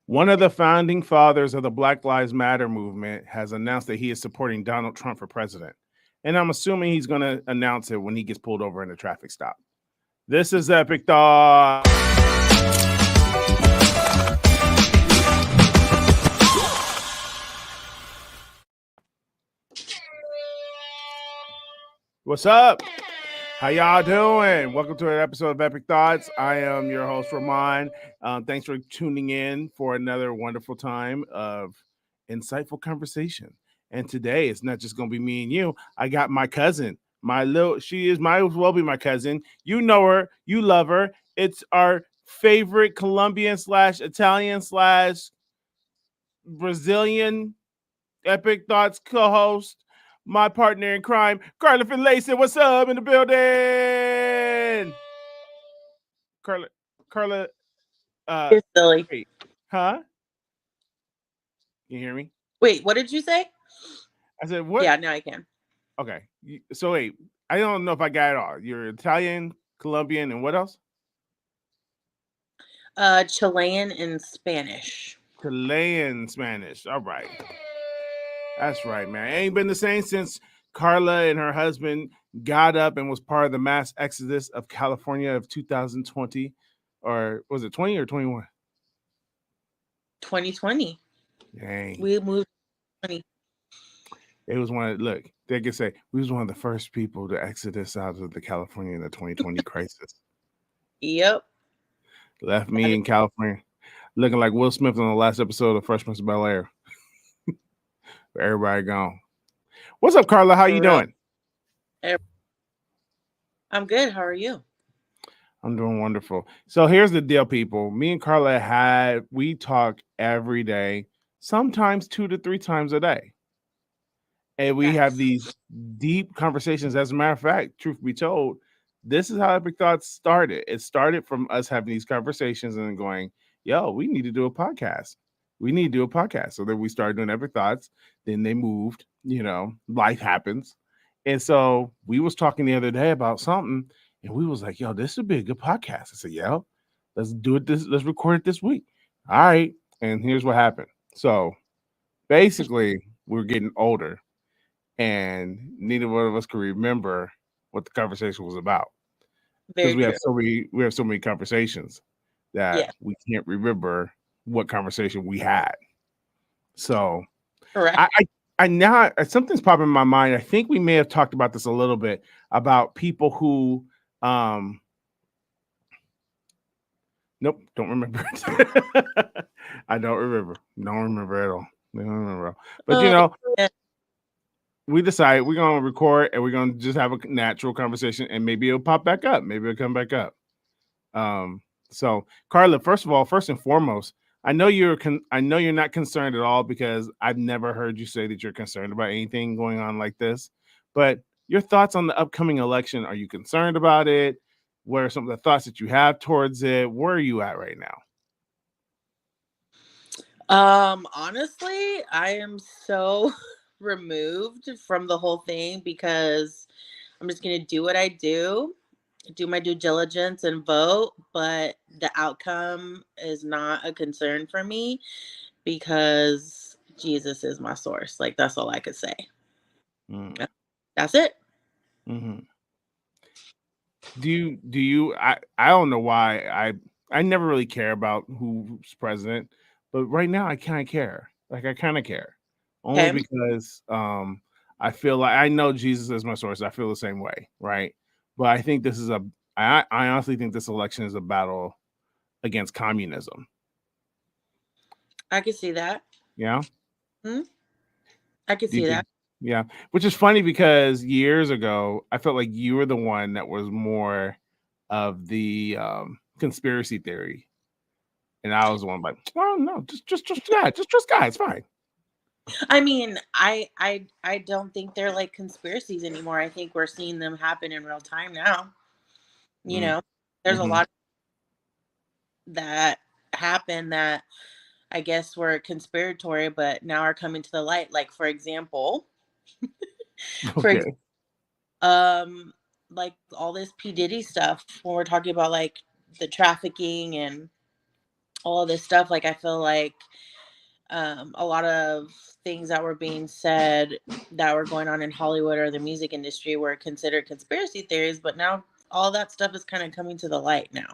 One of the founding fathers of the Black Lives Matter movement has announced that he is supporting Donald Trump for president. And I'm assuming he's going to announce it when he gets pulled over in a traffic stop. This is Epic Thought. What's up? How y'all doing? Welcome to an episode of Epic Thoughts. I am your host, Ramon. Thanks for tuning in for another wonderful time of insightful conversation. And today, it's not just going to be me and you. I got my cousin, she might as well be my cousin. You know her, you love her. It's our favorite Colombian / Italian / Brazilian Epic Thoughts co-host, my partner in crime, Carlin Lacey. What's up in the building? Carla, You're silly. wait, huh? Can you hear me? Wait, what did you say? I said, what? Yeah, now I can. Okay. So wait, I don't know if I got it all. You're Italian, Colombian, and what else? Chilean and Spanish. Chilean Spanish. All right. That's right, man. It ain't been the same since Carla and her husband got up and was part of the mass exodus of California of 2020. Or was it 20 or 21? 2020. Dang. We moved 20. It was look, they could say we was one of the first people to exodus out of the California in the 2020 crisis. Yep. Left me in California looking like Will Smith on the last episode of Fresh Prince of Bel-Air. Everybody gone. What's up, Carla? How you doing? I'm good. How are you? I'm doing wonderful. So here's the deal, people. Me and Carla we talk every day, sometimes 2 to 3 times a day. And we have these deep conversations. As a matter of fact, truth be told, this is how Epic Thoughts started. It started from us having these conversations and going, yo, we need to do a podcast. We need to do a podcast. So then we started doing Epic Thoughts. Then they moved, life happens. And so we was talking the other day about something and we was like, yo, this would be a good podcast. I said, yo, let's do it. Let's record it this week. All right. And here's what happened. So basically we're getting older and neither one of us could remember what the conversation was about. Because we have so many conversations that we can't remember what conversation we had. So I now something's popping in my mind. I think we may have talked about this a little bit about people who nope, don't remember. I don't remember. Don't remember at all. Don't remember. But we decided we're gonna record and we're gonna just have a natural conversation and maybe it'll pop back up. Maybe it'll come back up. So Carla, first and foremost, I know you're not concerned at all because I've never heard you say that you're concerned about anything going on like this. But your thoughts on the upcoming election, are you concerned about it? What are some of the thoughts that you have towards it? Where are you at right now? Honestly, I am so removed from the whole thing because I'm just going to do what I do my due diligence and vote, but the outcome is not a concern for me because Jesus is my source. Like, that's all I could say. That's it. Mm-hmm. Do you I don't know why I never really care about who's president, but right now I kind of care. Like I kind of care. Only because I feel like I know Jesus is my source. I feel the same way, right? But I think I honestly think this election is a battle against communism. I can see that. Yeah. I can see that. Yeah. Which is funny because years ago, I felt like you were the one that was more of the conspiracy theory. And I was the one like, oh no, just trust God. It's fine. I mean, I don't think they're like conspiracies anymore. I think we're seeing them happen in real time now. There's a lot that happen that I guess were conspiratory, but now are coming to the light. Like, for example, like all this P. Diddy stuff when we're talking about like the trafficking and all this stuff. Like, I feel like a lot of things that were being said that were going on in Hollywood or the music industry were considered conspiracy theories, but now all that stuff is kind of coming to the light now.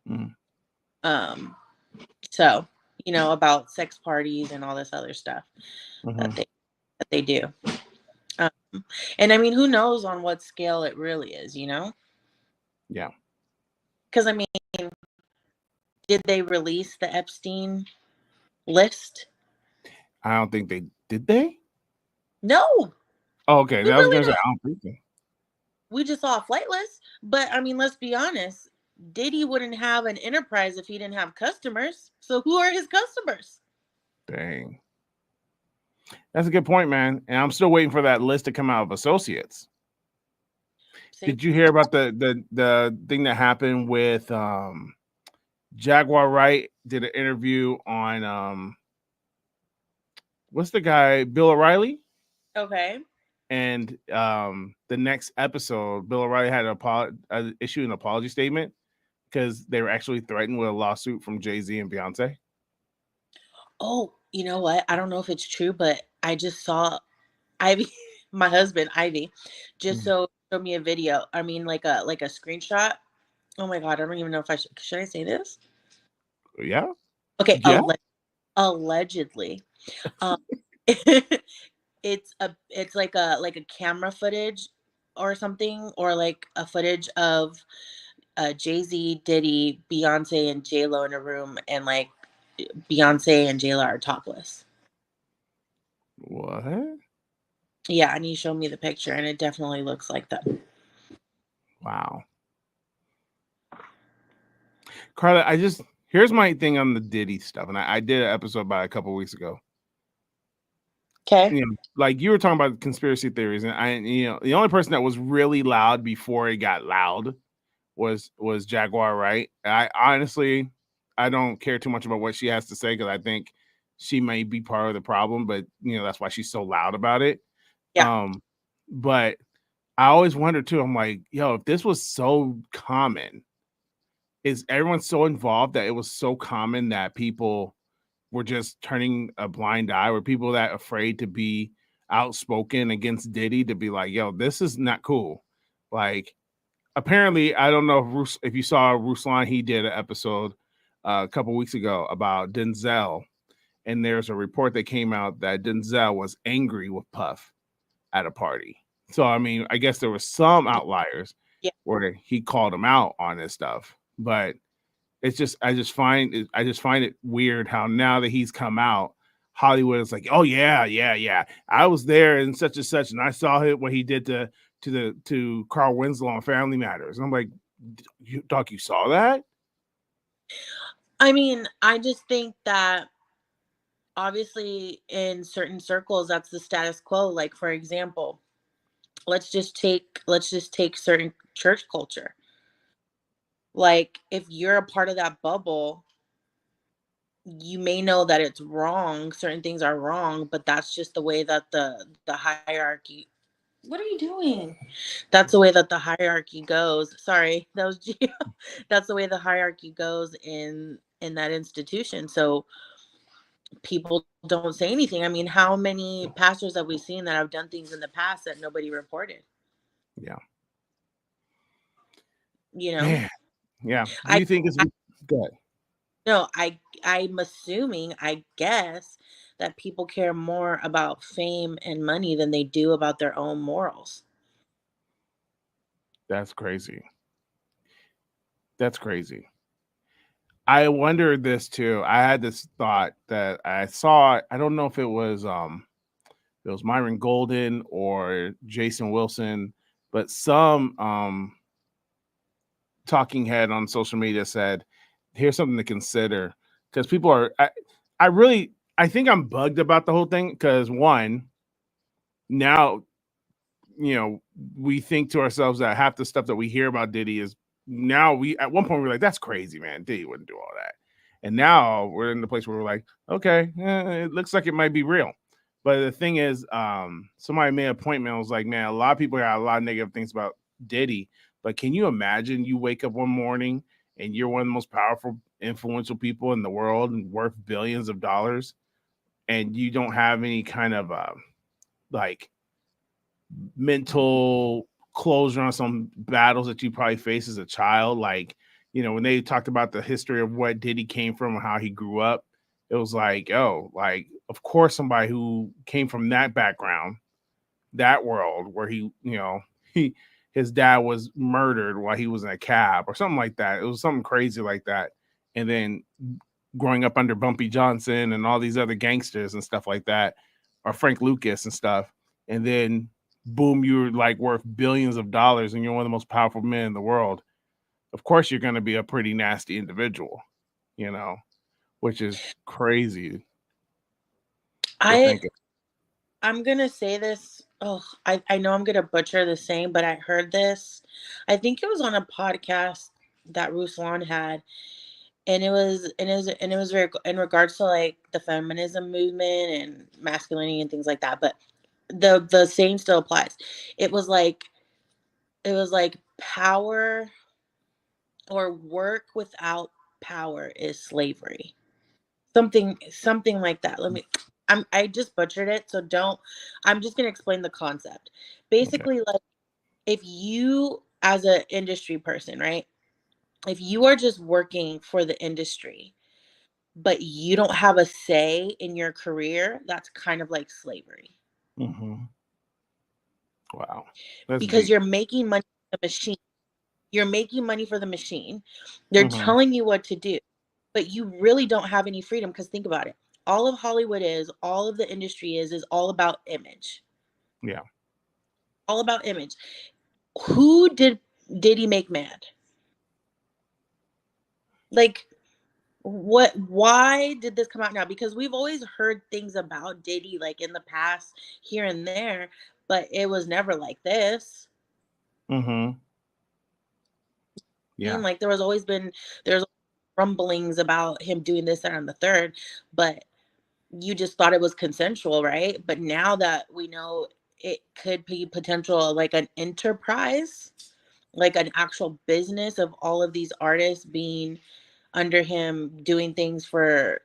Mm. Um, so, you know, about sex parties and all this other stuff Mm-hmm. that they do. And I mean, who knows on what scale it really is, you know? Yeah. Because I mean, did they release the Epstein list? I don't think they did. They? No, Oh, okay. we I was really gonna say don't. I don't think so. We just saw a flight list. But I mean, let's be honest. Diddy wouldn't have an enterprise if he didn't have customers. So who are his customers? Dang. That's a good point, man. And I'm still waiting for that list to come out of associates. Same. Did you hear about the thing that happened with Jaguar Wright did an interview on what's the guy, Bill O'Reilly? Okay. And the next episode, Bill O'Reilly had issue an apology statement because they were actually threatened with a lawsuit from Jay-Z and Beyonce. Oh, you know what? I don't know if it's true, but I just saw Ivy, my husband, Ivy, just showed me a video. I mean, like a screenshot. Oh my God, I don't even know if should I say this? Yeah. Okay, Yeah. allegedly. Um, it's like a camera footage or something, or like a footage of Jay-Z, Diddy, Beyonce, and J-Lo in a room, and like Beyonce and J-Lo are topless. What? Yeah, and he showed me the picture, and it definitely looks like that. Wow. Carla, here's my thing on the Diddy stuff, and I did an episode about it a couple weeks ago. Okay. You know, like you were talking about conspiracy theories, and the only person that was really loud before it got loud was Jaguar, right? I honestly, I don't care too much about what she has to say because I think she may be part of the problem, but that's why she's so loud about it. Yeah. But I always wonder too. I'm like, yo, if this was so common, is everyone so involved that it was so common that people were just turning a blind eye? Were people that afraid to be outspoken against Diddy to be like, yo, this is not cool? Like, apparently, I don't know if you saw Ruslan, he did an episode a couple weeks ago about Denzel, and there's a report that came out that Denzel was angry with Puff at a party. So, I mean, I guess there were some outliers where he called him out on this stuff, but it's just I just find it weird how now that he's come out, Hollywood is like, oh yeah, I was there and such, and I saw what he did to Carl Winslow on Family Matters. And I'm like, Doc, you saw that? I mean, I just think that obviously in certain circles that's the status quo. Like, for example, let's just take certain church culture. Like, if you're a part of that bubble, you may know that it's wrong, certain things are wrong, but that's just the way that the hierarchy. What are you doing? That's the way that the hierarchy goes. Sorry, that was Gio. That's the way the hierarchy goes in that institution. So people don't say anything. I mean, how many pastors have we seen that have done things in the past that nobody reported? Yeah. You know, Man. Yeah. Do you think it's good? No, I'm assuming, I guess, that people care more about fame and money than they do about their own morals. That's crazy. That's crazy. I wonder this too. I had this thought that I saw. I don't know if it was Myron Golden or Jason Wilson, but some talking head on social media said, here's something to consider. Because people are I think I'm bugged about the whole thing because one, now we think to ourselves that half the stuff that we hear about Diddy is now we at one point we're like, that's crazy, man. Diddy wouldn't do all that. And now we're in the place where we're like, okay, it looks like it might be real. But the thing is, somebody made a point, man. I was like, man, a lot of people got a lot of negative things about Diddy. But can you imagine you wake up one morning and you're one of the most powerful, influential people in the world and worth billions of dollars, and you don't have any kind of like mental closure on some battles that you probably faced as a child. Like, when they talked about the history of what Diddy came from and how he grew up, it was like, oh, like, of course, somebody who came from that background, that world where he his dad was murdered while he was in a cab or something like that. It was something crazy like that. And then growing up under Bumpy Johnson and all these other gangsters and stuff like that, or Frank Lucas and stuff. And then boom, you're like worth billions of dollars and you're one of the most powerful men in the world. Of course, you're going to be a pretty nasty individual, which is crazy to I think of. I'm gonna say this. Oh, I know I'm gonna butcher the saying, but I heard this. I think it was on a podcast that Ruslan had, and it was very in regards to like the feminism movement and masculinity and things like that. But the saying still applies. It was like power or work without power is slavery. Something like that. I just butchered it, so don't. I'm just gonna explain the concept. Okay. Basically, like if you as an industry person, right? If you are just working for the industry, but you don't have a say in your career, that's kind of like slavery. Mm-hmm. Wow. That's Because deep. you're making money for the machine. You're making money for the machine. They're Mm-hmm. telling you what to do, but you really don't have any freedom because think about it. All of Hollywood all of the industry is all about image. Yeah. All about image. Who did he make mad? Like why did this come out now? Because we've always heard things about Diddy like in the past here and there, but it was never like this. Mm-hmm. I Yeah. mean, like there's rumblings about him doing this, that, and the third, but you just thought it was consensual, right? But now that we know it could be potential like an enterprise, like an actual business of all of these artists being under him doing things for,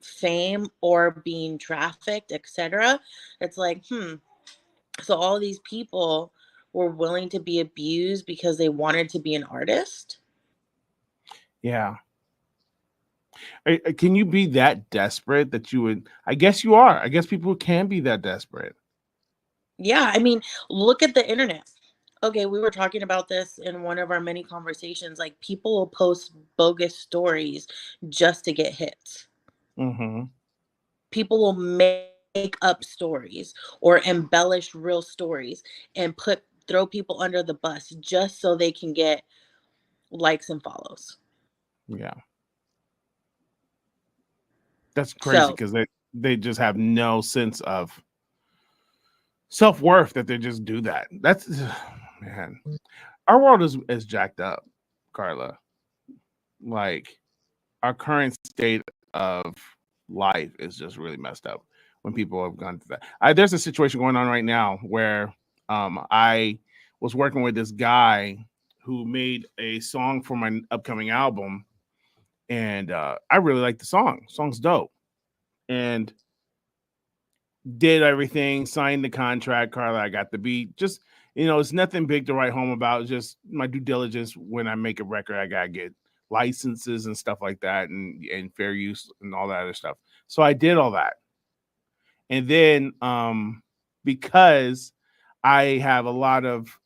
fame or being trafficked, etc. It's like, so all these people were willing to be abused because they wanted to be an artist. Yeah. Can you be that desperate that you would? I guess you are. I guess people can be that desperate. Yeah, I mean, look at the internet. Okay, we were talking about this in one of our many conversations. Like, people will post bogus stories just to get hits. Mm-hmm. People will make up stories or embellish real stories and throw people under the bus just so they can get likes and follows. Yeah. That's crazy So, because they just have no sense of self-worth that they just do that. That's man. Our world is jacked up, Carla. Like our current state of life is just really messed up when people have gone through that. There's a situation going on right now where I was working with this guy who made a song for my upcoming album, and I really like the song. Song's dope, and did everything, signed the contract. Carla, I got the beat. Just it's nothing big to write home about. Just my due diligence when I make a record. I gotta get licenses and stuff like that, and fair use and all that other stuff. So I did all that, and then because I have a lot of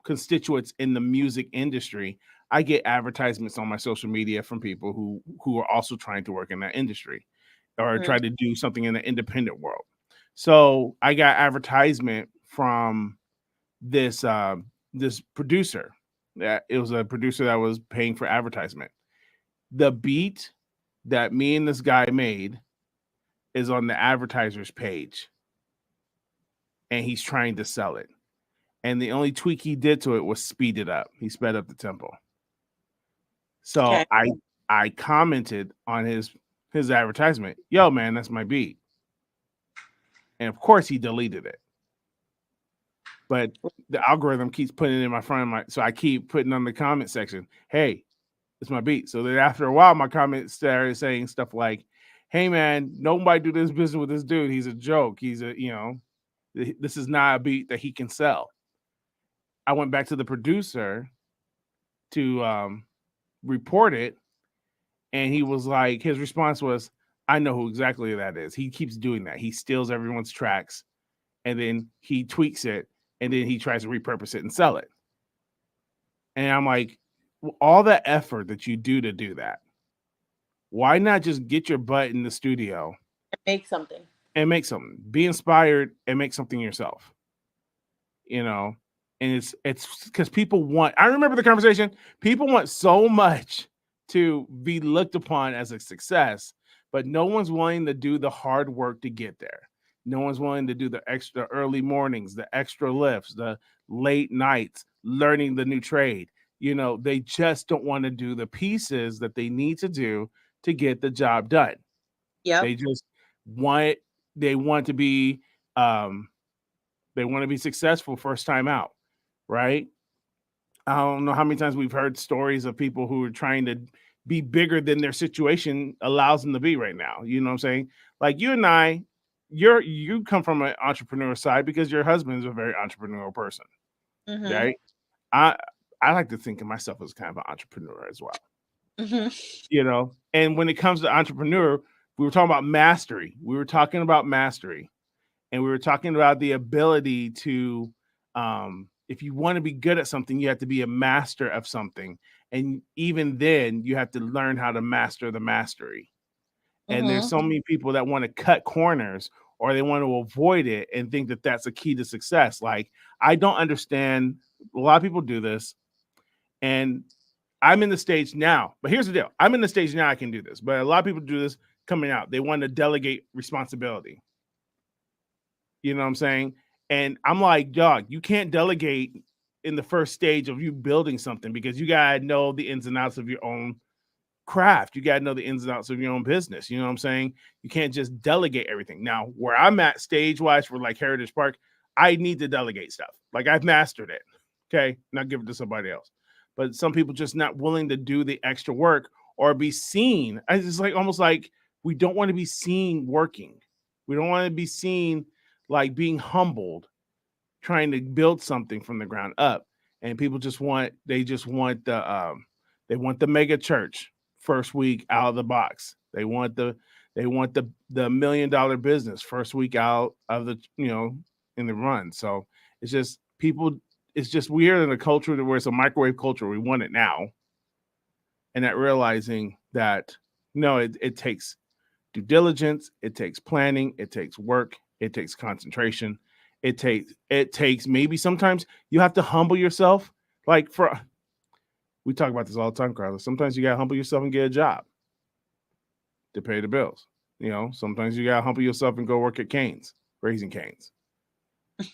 constituents in the music industry, I get advertisements on my social media from people who are also trying to work in that industry or mhm, try to do something in the independent world. So I got advertisement from this producer. That it was a producer that was paying for advertisement. The beat that me and this guy made is on the advertiser's page, and he's trying to sell it. And the only tweak he did to it was speed it up. He sped up the tempo. So okay. I commented on his advertisement, "Yo, man, that's my beat." And of course, he deleted it. But the algorithm keeps putting it in my front of my, so I keep putting on the comment section, "Hey, It's my beat. So then after a while, my comments started saying stuff like, "Hey man, nobody do this business with this dude. He's a joke. He's a this is not a beat that he can sell." I went back to the producer to report it, and he was like, his response was, "I know who exactly that is. He keeps doing that. He steals everyone's tracks, and then he tweaks it, and then he tries to repurpose it and sell it." And I'm like, all that effort that you do to do that, why not just get your butt in the studio Make something. and make something? Be inspired and make something yourself. You know, and it's because people want. I remember the conversation. People want so much to be looked upon as a success, but no one's willing to do the hard work to get there. No one's willing to do the extra early mornings, the extra lifts, the late nights, learning the new trade. They just don't want to do the pieces that they need to do to get the job done. Yep. They just want they want to be they want to be successful first time out, right? I don't know how many times we've heard stories of people who are trying to be bigger than their situation allows them to be right now. You know what I'm saying? Like you and I, you come from an entrepreneur side because your husband is a very entrepreneurial person, right? I I like to think of myself as kind of an entrepreneur as well. And when it comes to entrepreneur, we were talking about mastery. We were talking about mastery, and we were talking about the ability to if you want to be good at something, you have to be a master of something, and even then you have to learn how to master the mastery. And there's so many people that want to cut corners, or they want to avoid it and think that that's a key to success. Like, I don't understand, a lot of people do this, and I'm in the stage now, but here's the deal. I'm in the stage now, I can do this, but a lot of people do this coming out. They want to delegate responsibility. You know what I'm saying? And I'm like, dog, you can't delegate in the first stage of you building something, because you gotta know the ins and outs of your own craft. You gotta know the ins and outs of your own business. You know what I'm saying? You can't just delegate everything. Now, where I'm at stage wise for like Heritage Park, I need to delegate stuff. Like, I've mastered it. Okay. Not give it to somebody else. But some people just not willing to do the extra work or be seen. It's like almost like we don't want to be seen working. We don't want to be seen like being humbled, trying to build something from the ground up. And people just want they want the mega church first week out of the box. They want the $1 million business first week out of the in the run. So it's just people. It's just weird in a culture where it's a microwave culture. We want it now, and not realizing that no, it takes due diligence, it takes planning, it takes work, it takes concentration, it takes maybe sometimes you have to humble yourself. Like we talk about this all the time, Carlos. Sometimes you gotta humble yourself and get a job to pay the bills. Sometimes you gotta humble yourself and go work at Cane's, Raising Cane's.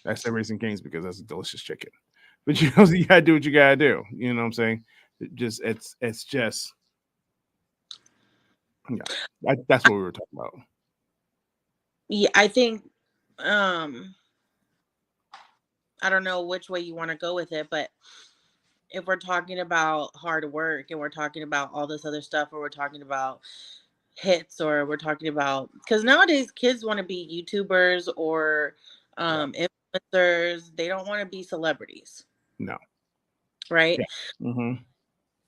I say Raising Cane's because that's a delicious chicken. But you gotta do what you gotta do. You know what I'm saying? It's just that's what we were talking about. Yeah, I think I don't know which way you want to go with it, but if we're talking about hard work and we're talking about all this other stuff, or we're talking about hits, or we're talking about, because nowadays kids want to be YouTubers or influencers. They don't want to be celebrities. No. Right. Yeah. Mm-hmm.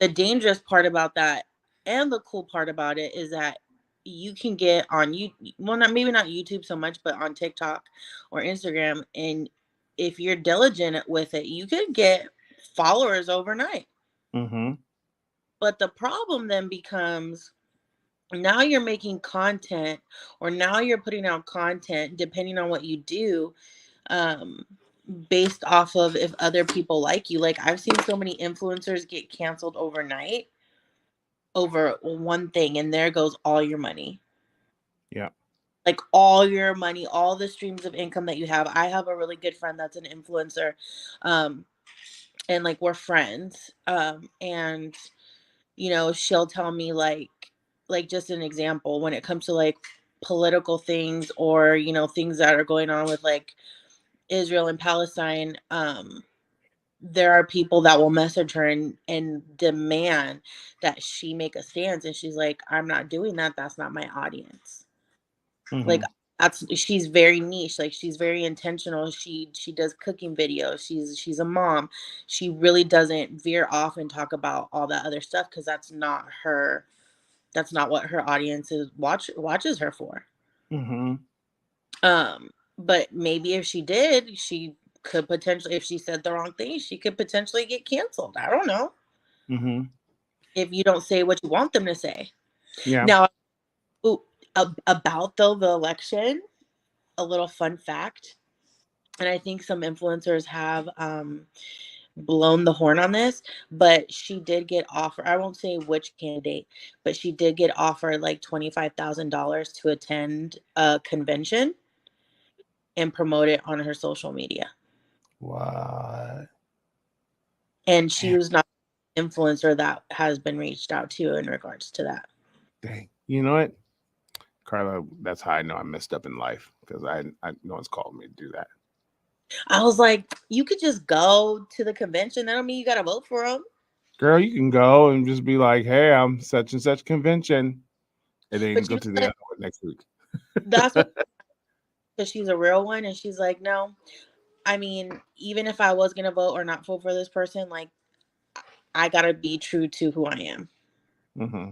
The dangerous part about that, and the cool part about it, is that you can get on you well, not maybe not YouTube so much, but on TikTok or Instagram, and if you're diligent with it, you could get followers overnight. Mm-hmm. But the problem then becomes, now you're making content, or now you're putting out content, depending on what you do, um based off of if other people like you. Like, I've seen so many influencers get canceled overnight over one thing, and there goes all your money. Yeah. Like, all your money, all the streams of income that you have. I have a really good friend that's an influencer, um and like, we're friends, and she'll tell me, like just an example, when it comes to like political things, or things that are going on with like Israel and Palestine, there are people that will message her and demand that she make a stance, and she's like, I'm not doing that. That's not my audience. Like, Mhm. she's very niche, like she's very intentional. She does cooking videos. She's a mom. She really doesn't veer off and talk about all that other stuff because that's not what her audience watches her for. Mhm. But maybe if she did, she could potentially, if she said the wrong thing, she could potentially get canceled. I don't know. Mhm. If you don't say what you want them to say. Yeah. Now, ooh, about though the election, a little fun fact, and I think some influencers have blown the horn on this, but she did get offered, I won't say which candidate, but she did get offered like $25,000 to attend a convention and promote it on her social media. What? And she Damn. was not an influencer that has been reached out to in regards to that. Dang. You know what, Carla? That's how I know I messed up in life because I no one's called me to do that. I was like, you could just go to the convention. That don't mean you got to vote for them. Girl, you can go and just be like, "Hey, I'm such and such convention," and then But go you to know the what? other one next week. That's what, because she's a real one. And she's like, no, I mean, even if I was going to vote or not vote for this person, like, I got to be true to who I am. Hmm.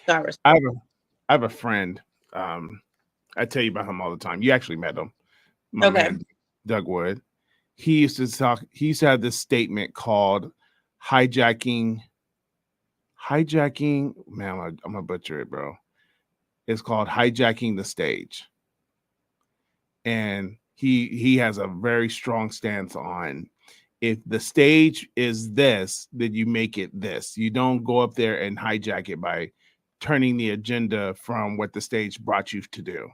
So I respect. I have a friend. Um, I tell you about him all the time. You actually met him, my Okay. man, Doug Wood. He used to talk. He used to have this statement called hijacking. Hijacking. Man, I'm gonna butcher it, bro. It's called hijacking the stage, and he has a very strong stance on if the stage is this, then you make it this. You don't go up there and hijack it by turning the agenda from what the stage brought you to do,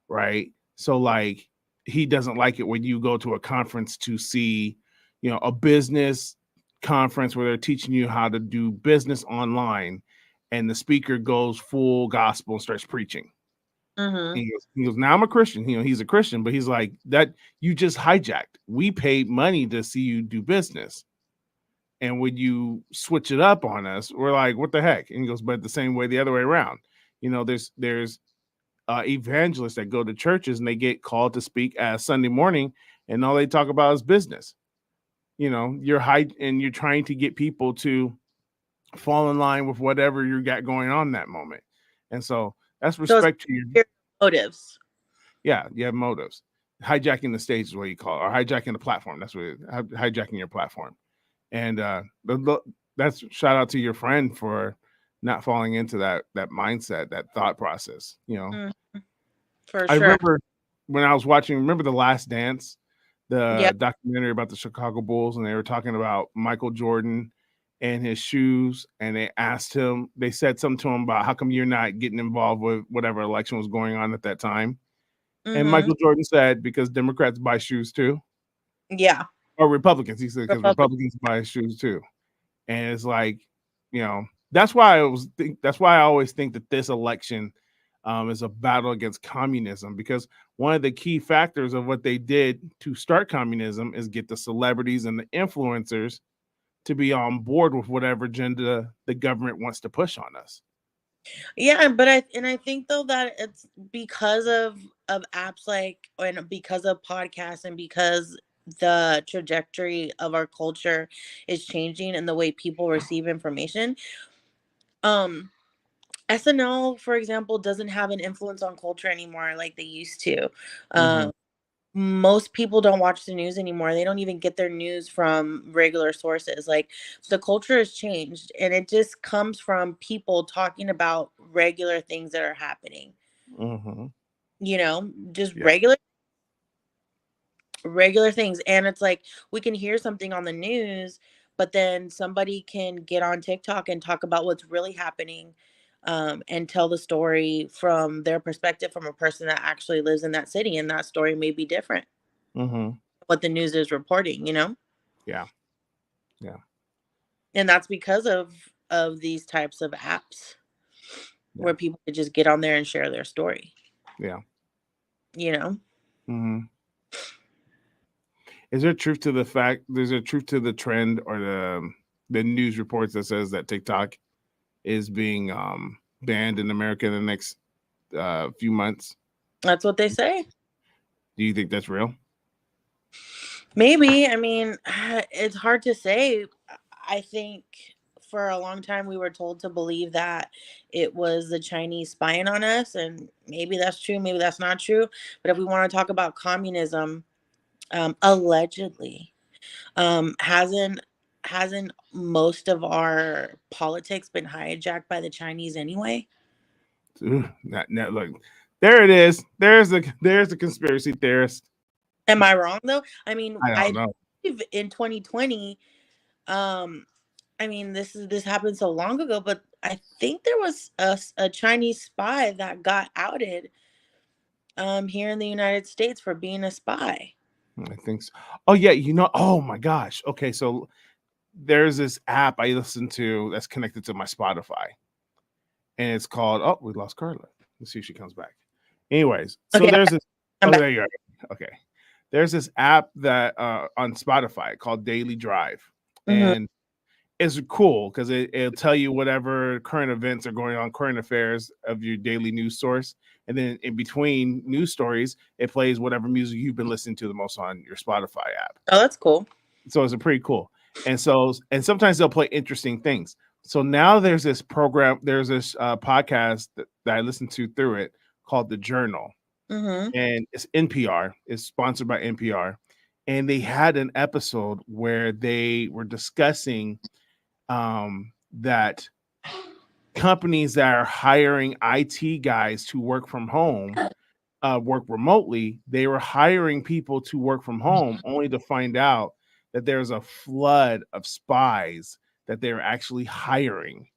right? So like he doesn't like it when you go to a conference to see, a business conference where they're teaching you how to do business online and the speaker goes full gospel and starts preaching. Mm-hmm. He goes, now I'm a Christian. He's a Christian, but he's like, that you just hijacked. We paid money to see you do business. And when you switch it up on us, we're like, what the heck? And he goes, but the same way, the other way around. There's evangelists that go to churches and they get called to speak as Sunday morning, and all they talk about is business. You're trying to get people to fall in line with whatever you got going on that moment. And so that's So it's respect to your motives. Yeah, you have motives. Hijacking the stage is what you call it, or hijacking the platform. That's what hijacking your platform. And that's shout out to your friend for not falling into that mindset, that thought process. Mm, for I sure. remember when I was watching. Remember The Last Dance, Yeah. the documentary about the Chicago Bulls, and they were talking about Michael Jordan and his shoes, and they said something to him about how come you're not getting involved with whatever election was going on at that time. And Mm-hmm. Michael Jordan said, because Democrats buy shoes too, Yeah. or Republicans. He said, because Republic. Republicans buy shoes too. And it's like, that's why that's why I always think that this election is a battle against communism, because one of the key factors of what they did to start communism is get the celebrities and the influencers to be on board with whatever agenda the government wants to push on us. Yeah, but I think though that it's because of apps like, and because of podcasts, and because the trajectory of our culture is changing and the way people receive information. Um SNL, for example, doesn't have an influence on culture anymore like they used to. Mm-hmm. Um Most people don't watch the news anymore. They don't even get their news from regular sources. Like, the culture has changed, and it just comes from people talking about regular things that are happening. Mm-hmm. Just Yeah. regular things. And it's like, we can hear something on the news, but then somebody can get on TikTok and talk about what's really happening, and tell the story from their perspective, from a person that actually lives in that city, and that story may be different Mm-hmm. what the news is reporting. Yeah. Yeah. And that's because of these types of apps Yeah. where people could just get on there and share their story Yeah. you know Mm-hmm. Is there truth to the fact? There's a truth to the trend or the news reports that says that TikTok is being banned in America in the next few months. That's what they say. Do you think that's real? Maybe. I mean, it's hard to say. I think for a long time we were told to believe that it was the Chinese spying on us, and maybe that's true, maybe that's not true. But if we want to talk about communism, allegedly, hasn't most of our politics been hijacked by the Chinese anyway? Look, there it is. There's the conspiracy theorist. Am I wrong though? I mean, I don't I know. believe in 2020. I mean, this happened so long ago, but I think there was a Chinese spy that got outed here in the United States for being a spy. I think so. Oh yeah, oh my gosh. Okay, so there's this app I listen to that's connected to my Spotify, and it's called. Oh, we lost Carla. Let's see if she comes back. Anyways, so Okay, there's this. I'm Oh, back. there you are. Okay, there's this app that on Spotify called Daily Drive, Mhm. and it's cool because it'll tell you whatever current events are going on, current affairs of your daily news source. And then in between news stories, it plays whatever music you've been listening to the most on your Spotify app. Oh, that's cool. So it's a pretty cool. And sometimes they'll play interesting things. So now there's this podcast that I listen to through it called The Journal. Mm-hmm. And it's NPR, it's sponsored by NPR. And they had an episode where they were discussing that companies that are hiring IT guys to work from home, work remotely, they were hiring people to work from home only to find out that there's a flood of spies that they're actually hiring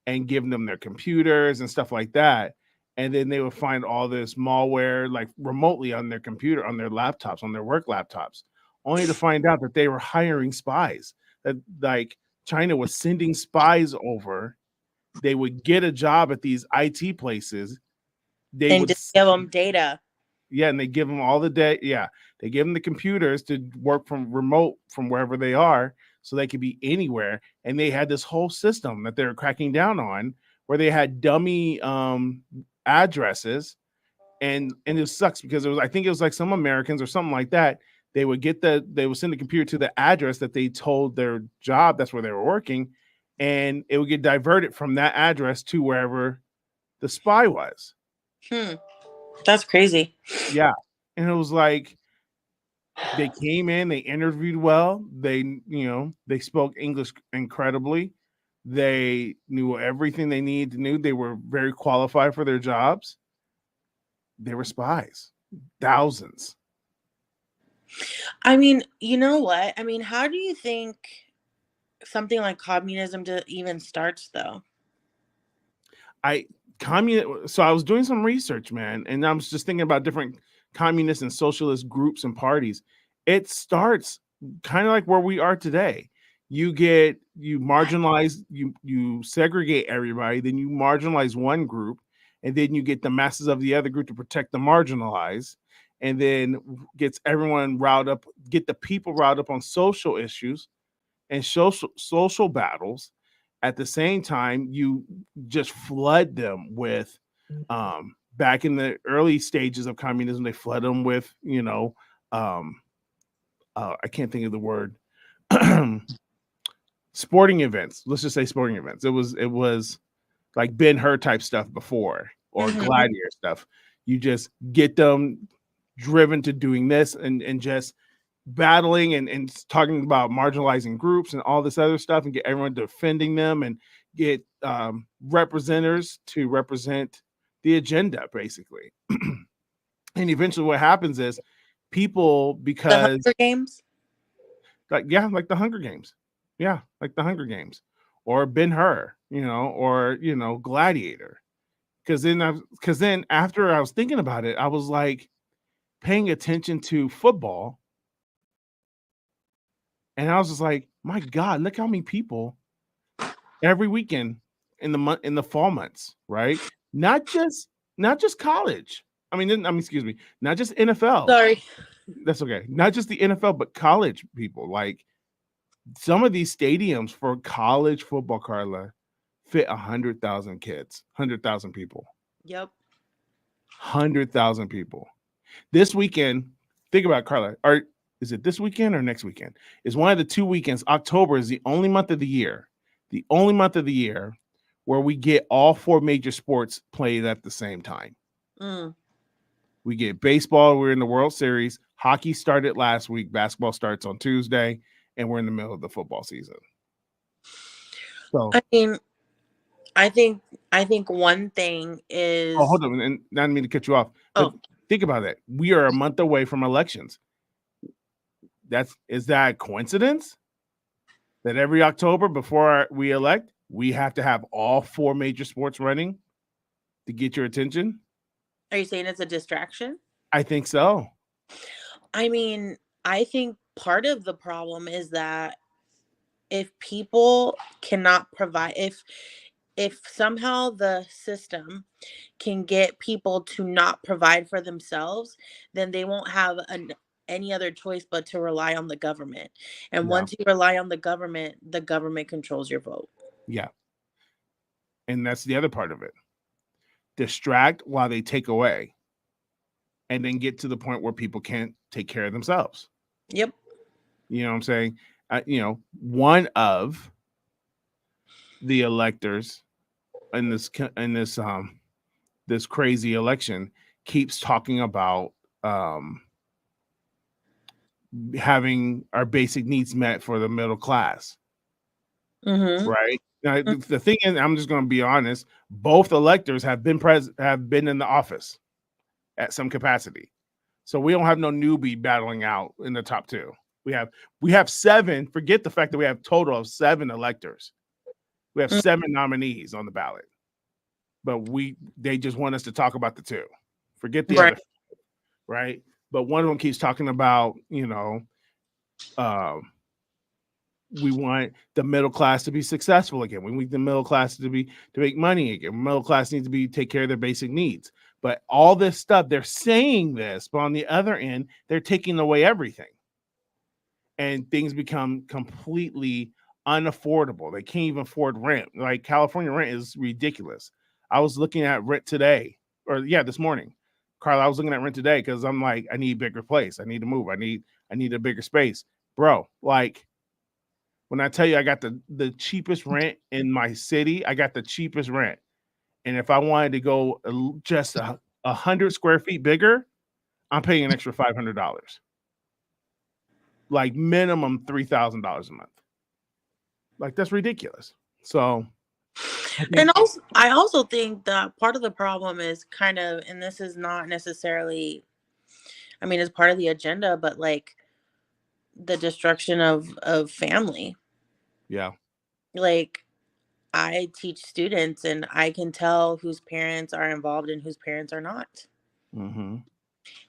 and giving them their computers and stuff like that. And then they would find all this malware like remotely on their computer, on their laptops, on their work laptops, only to find out that they were hiring spies. That like China was sending spies over. They would get a job at these IT places. They And would, just give them data. yeah, and they give them all the day. Yeah, they give them the computers to work from remote from wherever they are, so they could be anywhere. And they had this whole system that they're cracking down on, where they had dummy addresses, and it sucks because I think it was like some Americans or something like that. They would send the computer to the address that they told their job that's where they were working, and it would get diverted from that address to wherever the spy was. That's crazy. Yeah, and it was like they came in, they interviewed well, they spoke English incredibly, they knew everything they needed to know, they were very qualified for their jobs. They were spies, thousands. I mean, you know what? I mean, how do you think something like communism even starts, though? So I was doing some research, man, and I was just thinking about different communist and socialist groups and parties. It starts kind of like where we are today. You marginalize, you segregate everybody, then you marginalize one group, and then you get the masses of the other group to protect the marginalized, and then gets everyone riled up, get the people riled up on social issues and social battles. At the same time, you just flood them with back in the early stages of communism, they flood them with, I can't think of the word, sporting events. Let's just say sporting events. It was like Ben-Hur type stuff before, or gladiator stuff. You just get them driven to doing this and just battling and talking about marginalizing groups and all this other stuff, and get everyone defending them and get representatives to represent the agenda, basically. And eventually what happens is people, The because Hunger Games? like the Hunger Games, like the Hunger Games, or Ben-Hur, or Gladiator. Because then after I was thinking about it, I was like paying attention to football, and I was just like, my God, look how many people every weekend in the fall months, right? Not just college. Excuse me, not just NFL. Sorry. That's okay. Not just the NFL, but college people. Like some of these stadiums for college football, Carla, fit 100,000 kids, 100,000 people, Yep. 100,000 people. This weekend, think about it, Carla. Or is it this weekend or next weekend? It's one of the 2 weekends. October is the only month of the year where we get all four major sports played at the same time. Mm. We get baseball. We're in the World Series. Hockey started last week. Basketball starts on Tuesday, and we're in the middle of the football season. So, I mean, I think one thing oh, is, hold on, and not mean to cut you off, but oh, think about that. We are a month away from elections. Is that a coincidence that every October before we elect, we have to have all four major sports running to get your attention? are you saying it's a distraction? I think so. I mean, I think part of the problem is that if people cannot provide, if somehow the system can get people to not provide for themselves, then they won't have any other choice but to rely on the government. And Yeah, once you rely on the government controls your vote. yeah, and that's the other part of it. Distract while they take away, and then get to the point where people can't take care of themselves. Yep. You know what I'm saying? One of the electors in this crazy election keeps talking about having our basic needs met for the middle class, Mm-hmm. right? Now, the thing is, I'm just going to be honest. Both electors have been in the office at some capacity, so we don't have no newbie battling out in the top two. We have seven. Forget the fact that we have a total of 7 electors. We have 7 nominees on the ballot, but they just want us to talk about the 2. Forget the Right. other, right? But one of them keeps talking about, we want the middle class to be successful again. We want the middle class to make money again. Middle class needs to take care of their basic needs. But all this stuff, they're saying this, but on the other end, they're taking away everything. And things become completely unaffordable. They can't even afford rent. Like California rent is ridiculous. I was looking at rent today, this morning. Carl, I was looking at rent today because I'm like, I need a bigger place. I need to move. I need a bigger space. Bro, like when I tell you I got the cheapest rent in my city, I got the cheapest rent. And if I wanted to go just 100 square feet bigger, I'm paying an extra $500. Like minimum $3,000 a month. Like that's ridiculous. So, And also, I also think that part of the problem is kind of, and this is not necessarily, I mean, it's part of the agenda, but like the destruction of family. yeah. Like, I teach students, and I can tell whose parents are involved and whose parents are not. Mm-hmm.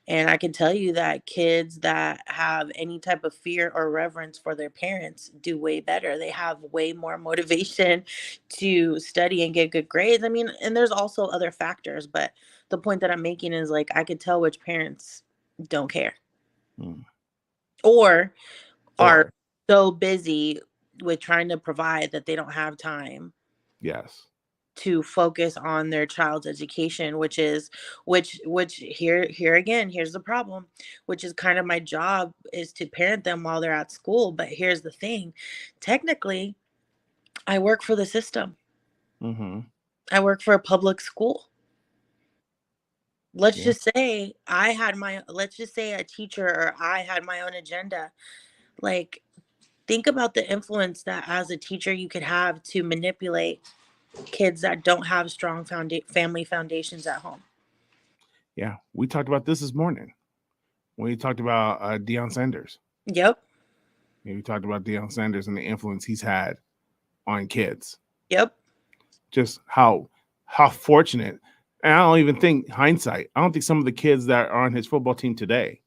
And I can tell you that kids that have any type of fear or reverence for their parents do way better. They have way more motivation to study and get good grades. I mean, and there's also other factors, but the point that I'm making is like I could tell which parents don't care or are Or so busy with trying to provide that they don't have time yes. to focus on their child's education, which here again, here's the problem, which is kind of my job, is to parent them while they're at school. But here's the thing, technically I work for the system. Mm-hmm. I work for a public school. Let's Yeah. just say let's just say a teacher or I had my own agenda. Like, think about the influence that as a teacher you could have to manipulate kids that don't have strong family foundations at home. Yeah. We talked about this morning when we talked about Deion Sanders. Yep. We talked about Deion Sanders and the influence he's had on kids. Yep. Just how fortunate. And I don't even think hindsight. I don't think some of the kids that are on his football team today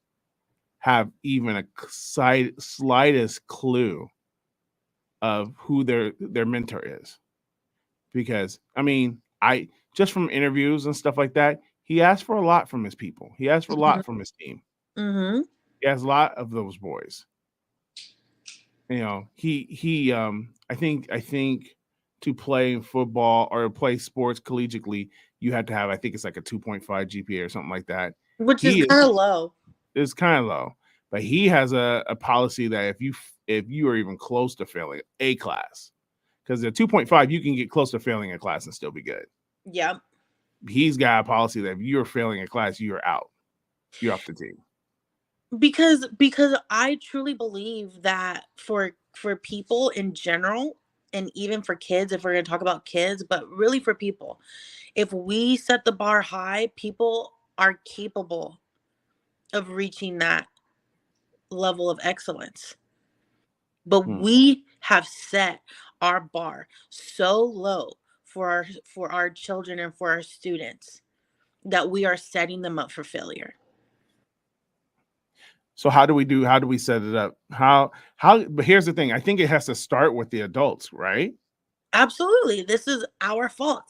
have even a slightest clue of who their mentor is. Because I mean, I just from interviews and stuff like that, he asked for a lot from his people. He asked for a lot from his team. Mm-hmm. He has a lot of those boys. You know, I think to play in football or play sports collegiately, you have to have, I think it's like a 2.5 GPA or something like that. which is He kind of low. is kind of low, but he has a policy that if you are even close to failing a class, because at 2.5 you can get close to failing a class and still be good. Yep. He's got a policy that if you're failing a class, you're out. You're off the team. Because I truly believe that for people in general, and even for kids, if we're going to talk about kids, but really for people, if we set the bar high, people are capable of reaching that level of excellence. But Hmm. we have set our bar so low for our children and for our students that we are setting them up for failure. So how do we set it up? How but here's the thing. I think it has to start with the adults, right? Absolutely. This is our fault.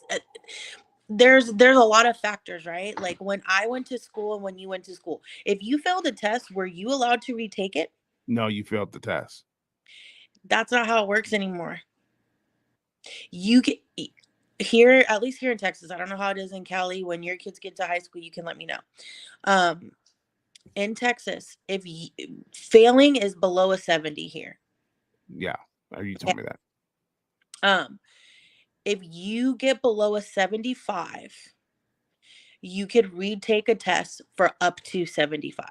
There's a lot of factors, right? Like when I went to school and when you went to school. If you failed a test, were you allowed to retake it? No, you failed the test. That's not how it works anymore. You get here, at least here in Texas. I don't know how it is in Cali. When your kids get to high school, you can let me know. Um, in Texas, failing is below a 70 here. Yeah. You Okay. told me that. Um, if you get below a 75, you could retake a test for up to 75.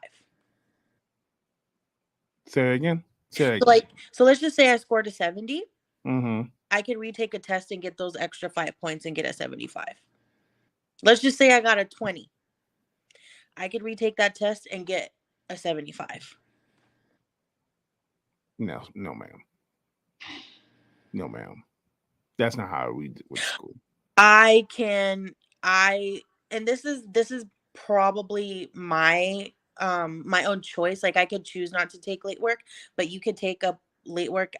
Say it again. Say it So again. let's just say I scored a 70. Mm-hmm. I could retake a test and get those extra 5 points and get a 75. Let's just say I got a 20. I could retake that test and get a 75. No, no, ma'am. No, ma'am. That's not how we went to school. I can I and this is probably my own choice. Like I could choose not to take late work, but you could take up late work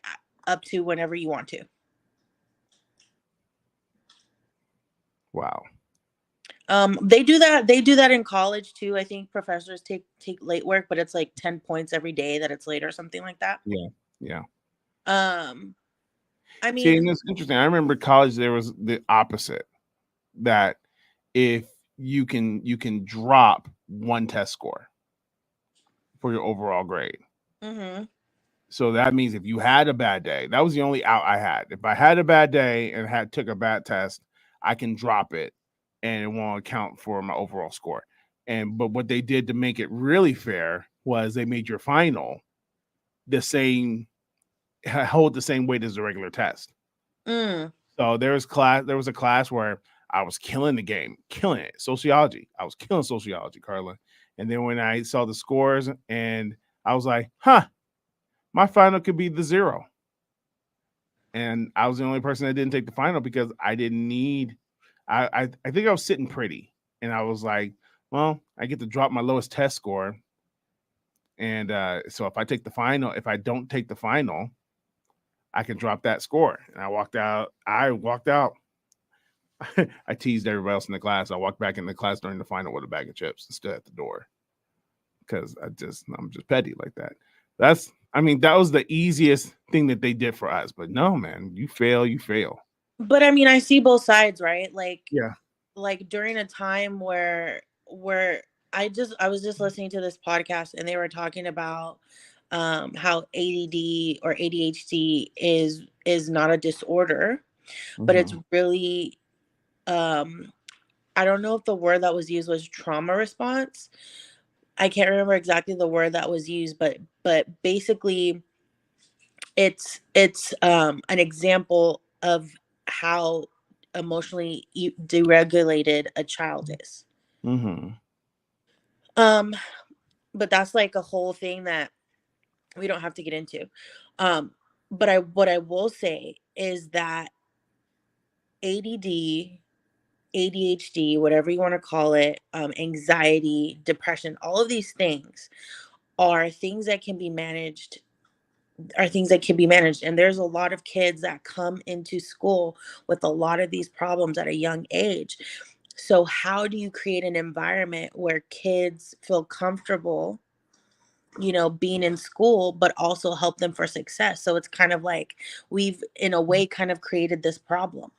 up to whenever you want to. Wow. They do that in college too. I think professors take late work, but it's like 10 points every day that it's late or something like that. Yeah. Yeah. Um I See, mean, and it's interesting. I remember college there was the opposite, that if you can drop one test score for your overall grade. mhm. So that means if you had a bad day, that was the only out I had. If I had a bad day and had took a bad test, I can drop it and it won't account for my overall score. And but what they did to make it really fair was they made your final the same hold the same weight as the regular test. Mm. So there was a class where I was killing the game, killing it. Sociology. I was killing sociology, Carlin. And then when I saw the scores and I was like, huh, my final could be the zero. And I was the only person that didn't take the final because I didn't need. I think I was sitting pretty, and I was like, well, I get to drop my lowest test score, and so if I take the final, if I don't take the final, I can drop that score. And I walked out. I walked out. I teased everybody else in the class. I walked back in the class during the final with a bag of chips and stood at the door because I'm just petty like that. I mean, that was the easiest thing that they did for us. But no, man, you fail, you fail. But I mean, I see both sides, right? Yeah. Like during a time where I was just listening to this podcast and they were talking about how ADD or ADHD is not a disorder, but it's Mm-hmm. really um I don't know if the word that was used was trauma response. I can't remember exactly the word that was used, but basically it's an example of how emotionally deregulated a child is. Mm-hmm. Um, but that's like a whole thing that we don't have to get into. Um, but I what I will say is that ADD, ADHD, whatever you want to call it, anxiety, depression, all of these things are things that can be managed and there's a lot of kids that come into school with a lot of these problems at a young age. So how do you create an environment where kids feel comfortable being in school, but also help them for success. So it's kind of like we've, in a way, kind of created this problem.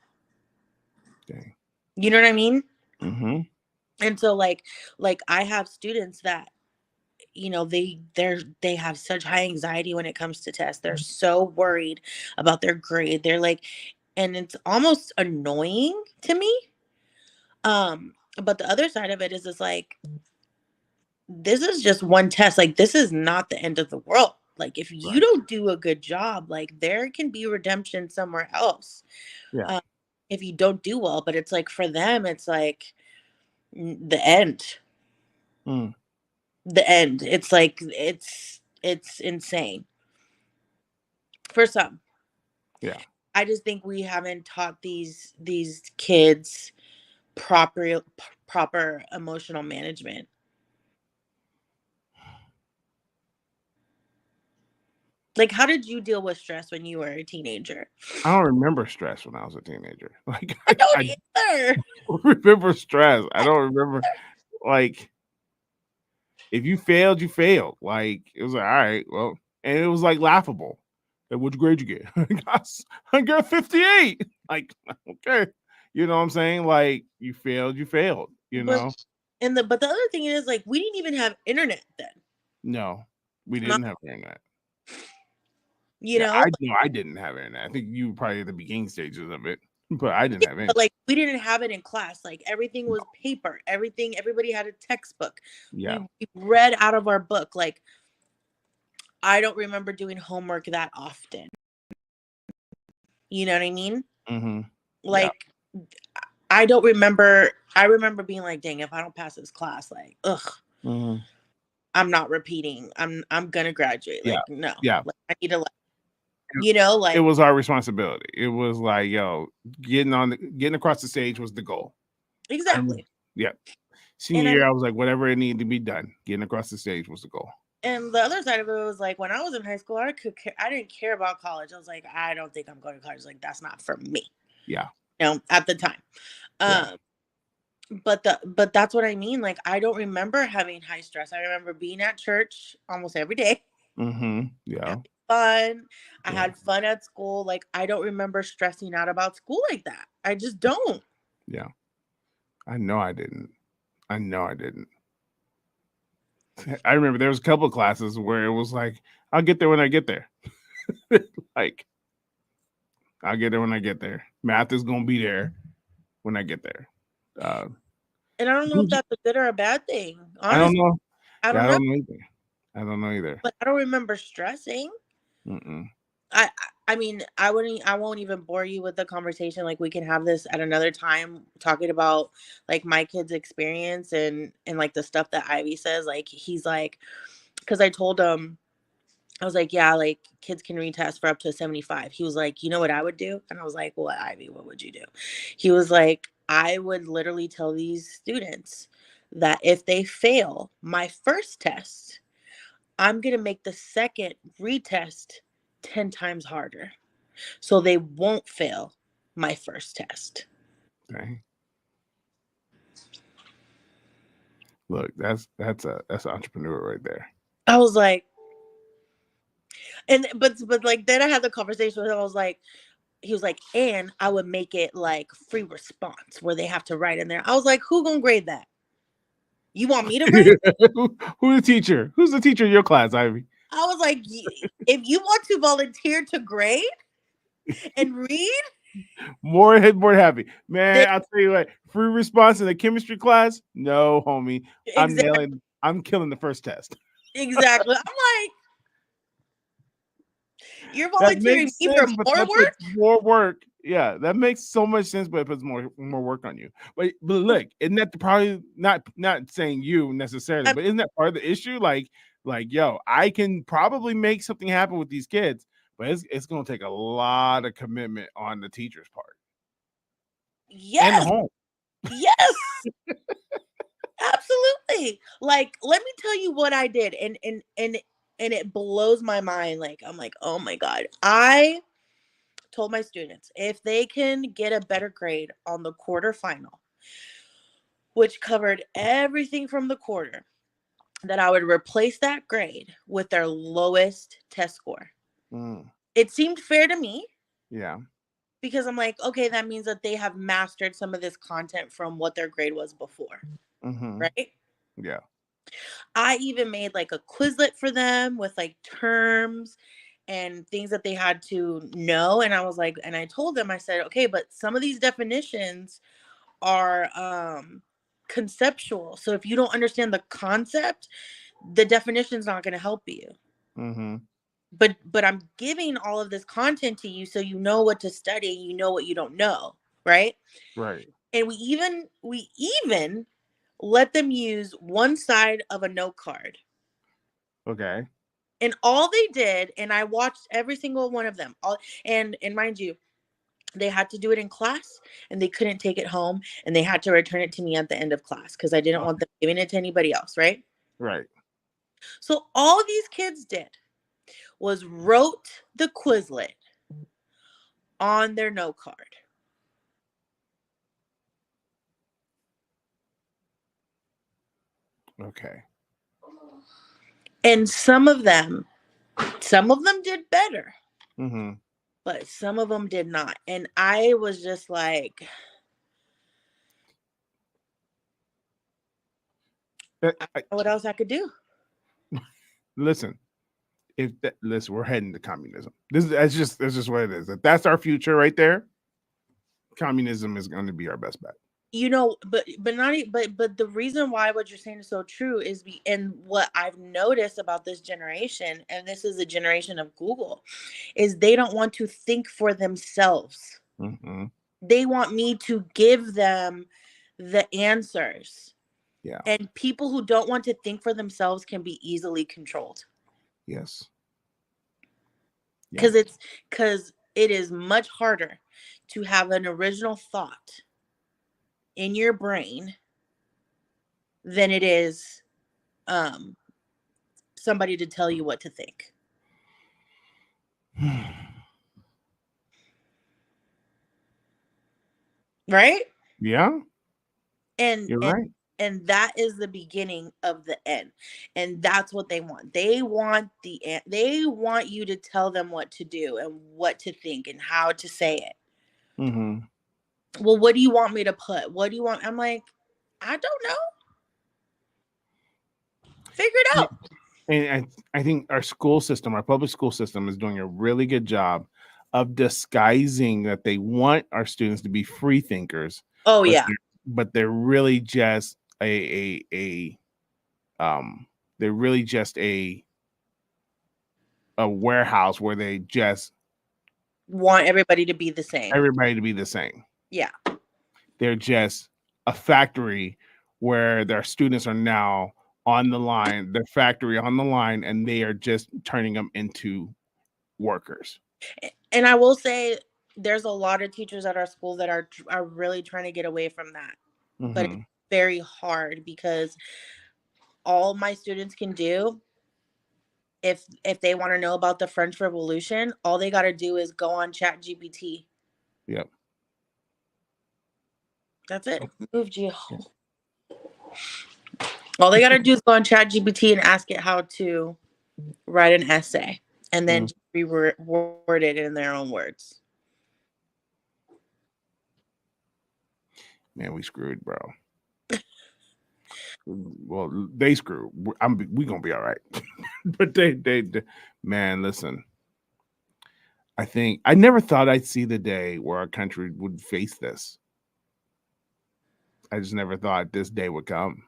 Dang. You know what I mean? Mm-hmm. And so like I have students that they have such high anxiety when it comes to tests. They're so worried about their grade. They're like, and it's almost annoying to me. But the other side of it is like, this is just one test. Like, this is not the end of the world. Like, if you Right. don't do a good job, like, there can be redemption somewhere else. Yeah. Um, if you don't do well, but it's like, for them, it's like the end. Mm. The end. It's like it's insane for some. Yeah. I just think we haven't taught these kids proper emotional management. Like, how did you deal with stress when you were a teenager? I don't remember stress when I was a teenager. Like I don't I either. don't remember stress. I don't remember like if you failed, you failed. Like it was like, all right, well, and it was like laughable. Like, which grade you get? I got 58. Like, okay. You know what I'm saying? Like, you failed, you failed, you But know? but the other thing is, like, we didn't even have internet then. No, we Not, didn't have internet. you Yeah, know, I didn't have internet. I think you were probably at the beginning stages of it, but I didn't yeah, have but internet. like we didn't have it in class. Like, everything was paper. Everybody had a textbook. Yeah. We read out of our book. Like, I don't remember doing homework that often. You know what I mean? Mm-hmm. Yeah. Like, I don't remember. I remember being like, dang, if I don't pass this class, like, ugh, Mm-hmm. I'm not repeating. I'm gonna graduate. Yeah. Like, no. Yeah. Like, I need to, It like, was our responsibility. It was like, yo, getting across the stage was the goal. I remember, exactly. yeah. And Senior year, I was like, whatever it needed to be done, getting across the stage was the goal. and the other side of it was like, when I was in high school, I didn't care about college. I was like, I don't think I'm going to college. Like, that's not for me. Yeah. At the time. Yeah. Um, but that's what I mean. Like, I don't remember having high stress. I remember being at church almost every day, Mm-hmm. Yeah. having fun. I Yeah. had fun at school. Like, I don't remember stressing out about school like that. I just don't. Yeah. I know I didn't. I know I didn't. I remember there was a couple of classes where it was like, I'll get there when I get there. Like, I'll get there when I get there. Math is gonna be there when I get there. Uh, And I don't know if that's a good or a bad thing. I don't Honestly, know. I Yeah, don't I know. don't know either. I don't know either. But I don't remember stressing. Mm-mm. I I mean, I won't even bore you with the conversation. Like, we can have this at another time, talking about like my kid's experience and like the stuff that Ivy says. Like, he's like, because I told him, I was like, yeah, like, kids can retest for up to 75. He was like, you know what I would do? And I was like, what, Ivy, what would you do? He was like, I would literally tell these students that if they fail my first test, I'm going to make the second retest 10 times harder so they won't fail my first test. Okay. Look, that's an entrepreneur right there. I was like, but like, then I had the conversation with him. I was like, he was like, and I would make it like free response where they have to write in there. I was like, who gonna grade that? You want me to grade? Who's the teacher? Who's the teacher in your class, Ivy? I was like, if you want to volunteer to grade and read, More happy. then Man, I'll tell you what, free response in the chemistry class? No, homie. exactly, I'm killing the first test. exactly. I'm like, you're That volunteering makes me for sense, but more that work? puts more work. Yeah, that makes so much sense, but it puts more work on you. But look, isn't that probably not saying you necessarily, but isn't that part of the issue? Like yo, I can probably make something happen with these kids, but it's gonna take a lot of commitment on the teacher's part and the Yes, home. yes, absolutely. Like, let me tell you what I did, and it blows my mind. Like, I'm like, oh my god, I told my students if they can get a better grade on the quarterfinal, which covered everything from the quarter, that I would replace that grade with their lowest test score. Mm. It seemed fair to me Yeah. because I'm like, okay, that means that they have mastered some of this content from what their grade was before, Mm-hmm. right? Yeah. I even made like a Quizlet for them with like terms and things that they had to know. And I was like, and I told them, I said, okay, but some of these definitions are conceptual. So if you don't understand the concept, the definition's not going to help you. Mm-hmm. But I'm giving all of this content to you so you know what to study, you know what you don't know, right? Right. And we even let them use one side of a note card. Okay. And all they did, and I watched every single one of them. All and mind you, they had to do it in class and they couldn't take it home and they had to return it to me at the end of class because I didn't want them giving it to anybody else, right? Right. So all these kids did was wrote the Quizlet on their note card. Okay. And some of them did better, Mm-hmm. but some of them did not. And I was just like, I don't know what else I could do. Listen, listen, we're heading to communism. That's just what it is. If that's our future right there, communism is going to be our best bet. You know, but not but the reason why what you're saying is so true is and what I've noticed about this generation, and this is a generation of Google, is they don't want to think for themselves. Mm-hmm. They want me to give them the answers. Yeah. And people who don't want to think for themselves can be easily controlled. Yes. Because it is much harder to have an original thought in your brain than it is somebody to tell you what to think. Right? Yeah. And You're and right. and that is the beginning of the end. And that's what they want. They want you to tell them what to do and what to think and how to say it. Mm-hmm. Well, what do you want me to put? What do you want? I'm like, I don't know. Figure it out. And I think our school system, our public school system, is doing a really good job of disguising that they want our students to be free thinkers. Oh but yeah. but they're really just a they're really just a warehouse where they just Want everybody to be the same. everybody to be the same. Yeah. They're just a factory where their students are now on the line, their factory on the line, and they are just turning them into workers. And I will say there's a lot of teachers at our school that are really trying to get away from that. Mm-hmm. But it's very hard because all my students can do, if they want to know about the French Revolution, all they got to do is go on ChatGPT. Yep. That's it. Move Geo. All they got to do is go on ChatGPT and ask it how to write an essay and then reword it in their own words. Man, we screwed, bro. Well, they screwed. We gonna be all right. But they, man, listen. I think I never thought I'd see the day where our country would face this. I just never thought this day would come.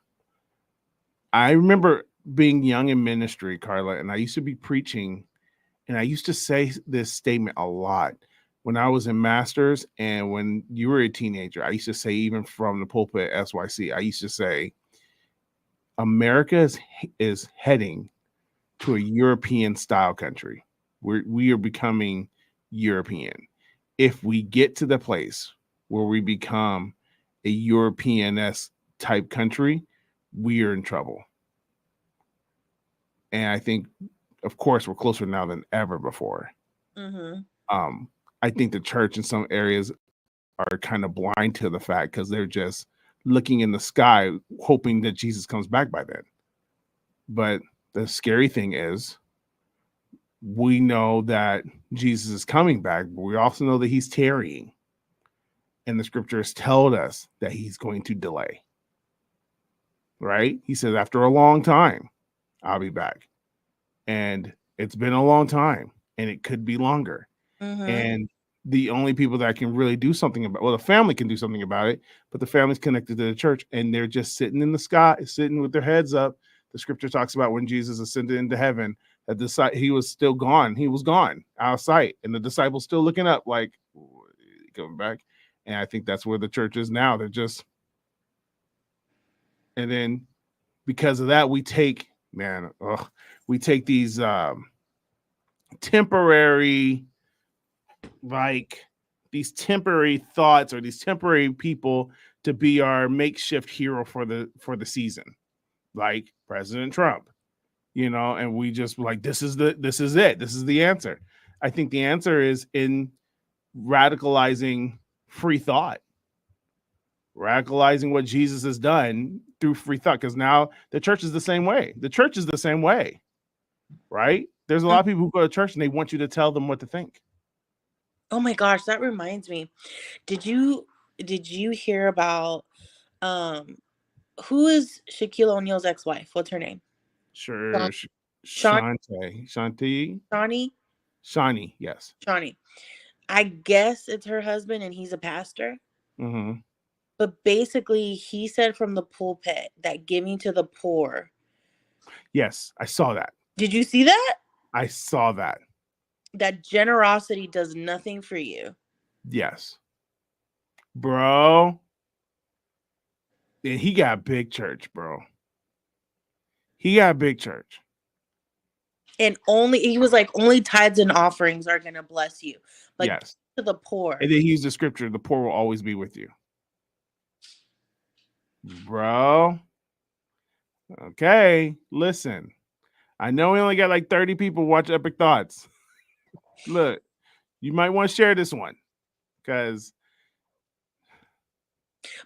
I remember being young in ministry, Carla, and I used to be preaching, and I used to say this statement a lot when I was in masters and when you were a teenager. I used to say, even from the pulpit at SYC, I used to say, America is heading to a European style country. We are becoming European. If we get to the place where we become a European-esque type country, we are in trouble. And I think, of course, we're closer now than ever before. Mm-hmm. I think the church in some areas are kind of blind to the fact because they're just looking in the sky, hoping that Jesus comes back by then. But the scary thing is, we know that Jesus is coming back, but we also know that he's tarrying. And the scriptures told us that he's going to delay. Right? He says, after a long time, I'll be back. And it's been a long time, and it could be longer. And the only people that can really do something about, well, the family can do something about it, but the family's connected to the church, and they're just sitting in the sky, sitting with their heads up. The scripture talks about when Jesus ascended into heaven, that he was still gone. He was gone out of sight, and the disciples still looking up, like, coming back. And I think that's where the church is now. They're just, and then because of that, we take these temporary, like these temporary thoughts or these temporary people to be our makeshift hero for the season, like President Trump, and we just like, this is it, this is the answer. I think the answer is in radicalizing free thought, radicalizing what Jesus has done through free thought, because now the church is the same way. The church is the same way, right? There's a lot of people who go to church and they want you to tell them what to think. Oh my gosh, that reminds me. Did you hear about who is Shaquille O'Neal's ex-wife? What's her name? Sure. Shawnee? Shawnee, yes. Shawnee. I guess it's her husband and he's a pastor. Mm-hmm. But basically, he said from the pulpit that giving to the poor. Yes, I saw that. Did you see that? I saw that. That generosity does nothing for you. Yes. Bro. And he got a big church, bro. He got a big church. And he was like, only tithes and offerings are going to bless you. Like, yes. To the poor. And then he used the scripture, the poor will always be with you. Bro. Okay, listen. I know we only got like 30 people watch Epic Thoughts. Look, you might want to share this one, because.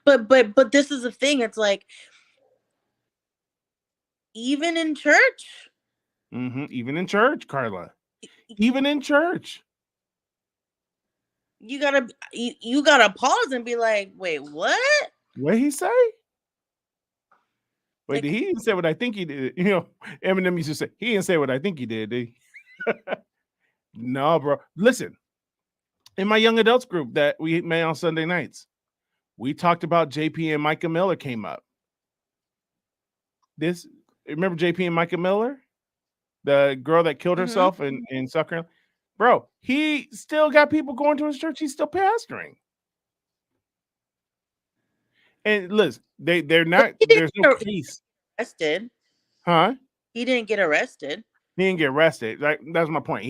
But this is the thing. It's like, even in church. Mm-hmm. Even in church, Carla. Even in church. You gotta pause and be like, wait, what? What'd he say? Wait, did he didn't say what I think he did? Eminem used to say, he didn't say what I think he did he? No, bro. Listen, in my young adults group that we met on Sunday nights, we talked about JP and Micah Miller came up. Remember JP and Micah Miller? The girl that killed herself in South Carolina? Bro, he still got people going to his church. He's still pastoring. And listen, they're not, there's no case. Arrested. Huh? He didn't get arrested. He didn't get arrested. Like, that's my point.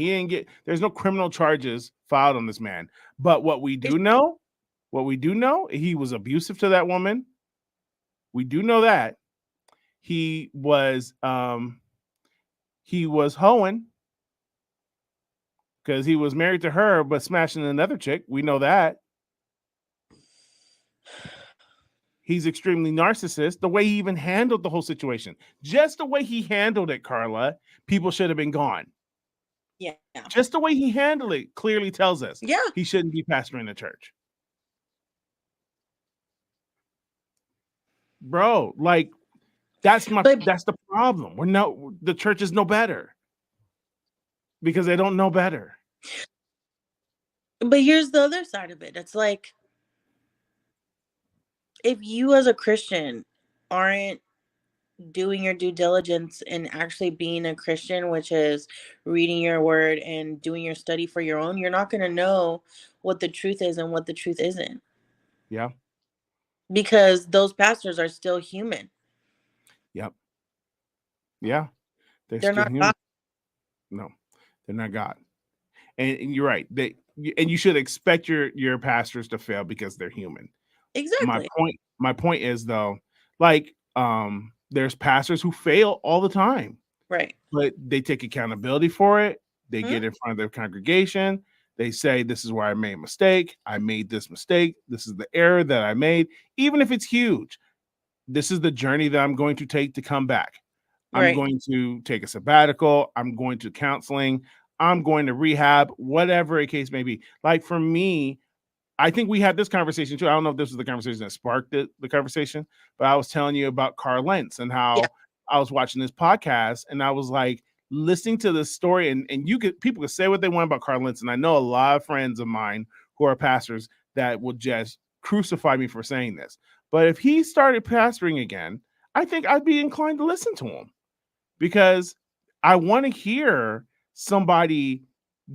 There's no criminal charges filed on this man. But what we do know, he was abusive to that woman. We do know that. He was hoeing because he was married to her, but smashing another chick. We know that. He's extremely narcissist. The way he even handled the whole situation, just the way he handled it, Carla, people should have been gone. Yeah. Just the way he handled it clearly tells us yeah, he shouldn't be pastoring the church. Bro, like, that's the problem. The church is no better because they don't know better. But here's the other side of it. It's like, if you as a Christian aren't doing your due diligence and actually being a Christian, which is reading your word and doing your study for your own, you're not going to know what the truth is and what the truth isn't. Yeah. Because those pastors are still human. Yep. Yeah. They're not human. God. No, they're not God. And you're right. And you should expect your pastors to fail because they're human. Exactly. My point is, though, like, there's pastors who fail all the time. Right. But they take accountability for it. They get in front of their congregation. They say, this is where I made a mistake. I made this mistake. This is the error that I made. Even if it's huge, this is the journey that I'm going to take to come back. I'm Right. going to take a sabbatical. I'm going to counseling. I'm going to rehab, whatever a case may be. Like for me, I think we had this conversation too. I don't know if this was the conversation that sparked the conversation, but I was telling you about Carlin and Yeah. how I was watching this podcast and I was like listening to this story and you could people could say what they want about Carlin. And I know a lot of friends of mine who are pastors that will just crucify me for saying this. But if he started pastoring again, I think I'd be inclined to listen to him because I want to hear somebody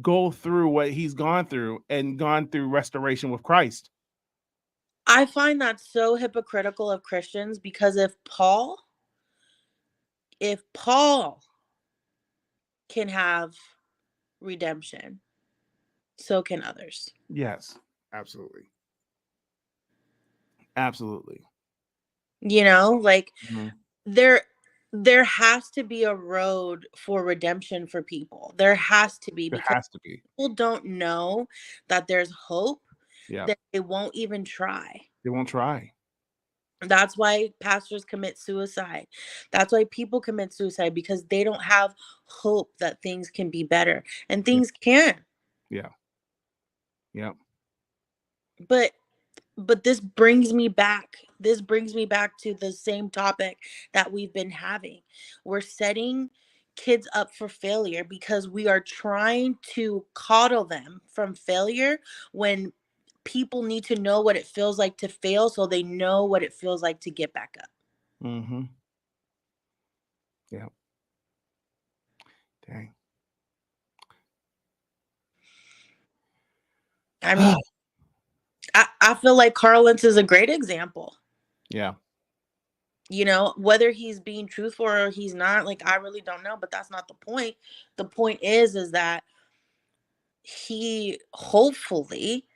go through what he's gone through and gone through restoration with Christ. I find that so hypocritical of Christians because if Paul can have redemption, so can others. Yes, absolutely. Absolutely. Like Mhm. there there has to be a road for redemption for people. There has to be, There because has to be. people don't know that there's hope, Yeah. that they won't even try. They won't try. That's why pastors commit suicide. That's why people commit suicide, because they don't have hope that things can be better. And Yeah. things can. Yeah. Yeah. But this brings me back. This brings me back to the same topic that we've been having. We're setting kids up for failure because we are trying to coddle them from failure, when people need to know what it feels like to fail so they know what it feels like to get back up. Mm-hmm. Yeah. Dang. I mean, I feel like Carlin is a great example. Yeah. Whether he's being truthful or he's not, like, I really don't know, but that's not the point. The point is that he hopefully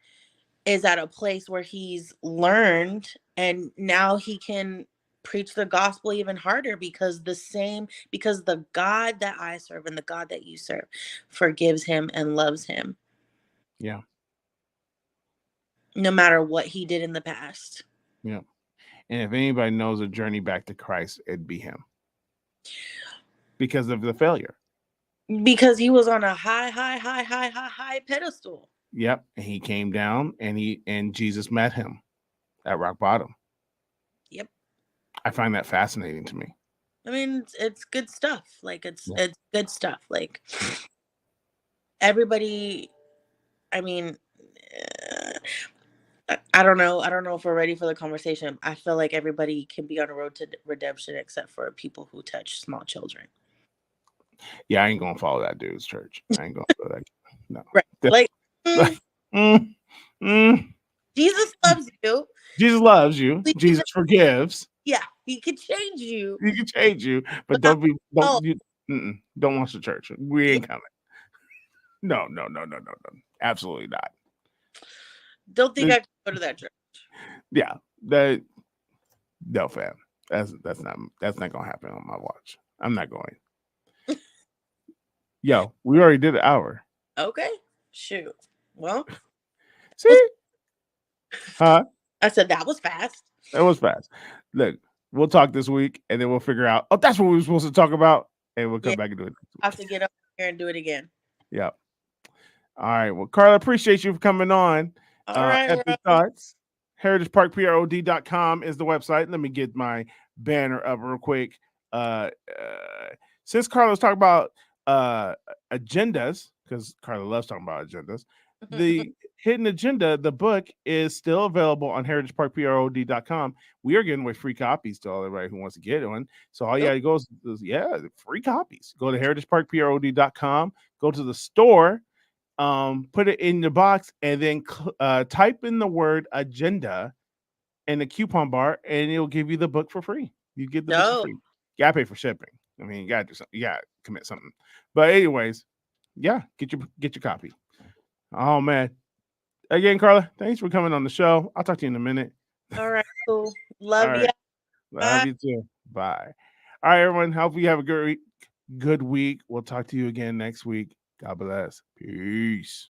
is at a place where he's learned, and now he can preach the gospel even harder, because the God that I serve and the God that you serve forgives him and loves him, Yeah. no matter what he did in the past. Yeah. And if anybody knows a journey back to Christ, it'd be him because of the failure. Because he was on a high pedestal. Yep. And he came down and Jesus met him at rock bottom. Yep. I find that fascinating to me. I mean, it's good stuff. Like, it's Yeah. it's good stuff. Like, everybody. I mean, I don't know. I don't know if we're ready for the conversation. I feel like everybody can be on a road to redemption except for people who touch small children. Yeah, I ain't gonna follow that dude's church. I ain't gonna follow that. No. Right. Like, Mm, mm. Jesus loves you. Jesus loves you. Please, Jesus forgives. yeah, he could change you. He can change you, but Without don't help. you don't watch the church. We Yeah, ain't coming. No. Absolutely not. don't think I could go to that church. Yeah, that no fam. That's not gonna happen on my watch. I'm not going. Yo, we already did an hour. Okay. Shoot. Well, See? Huh? I said that was fast. That was fast. Look, we'll talk this week and then we'll figure out, oh, that's what we were supposed to talk about. And we'll come Yeah, back and do it. I have to get up here and do it again. Yeah. All right. Well, Carla, appreciate you for coming on. All right, Epic Rose. Thoughts. HeritageParkPROD.com is the website. Let me get my banner up real quick. Since Carla's talking about agendas, because Carla loves talking about agendas, the Hidden Agenda, the book, is still available on HeritageParkPROD.com. We are giving away free copies to all everybody who wants to get one. So all you got to go is free copies. Go to HeritageParkPROD.com. Go to the store. Put it in the box and then type in the word agenda in the coupon bar and it'll give you the book for free. You get the book for free. You gotta pay for shipping. I mean, you gotta do something. You gotta commit something. But anyways, yeah, get your copy. Oh man. Again, Carla, thanks for coming on the show. I'll talk to you in a minute. All right, cool. Love All you. right. Love you too. Bye. All right, everyone. Hope you have a good week. We'll talk to you again next week. God bless. Peace.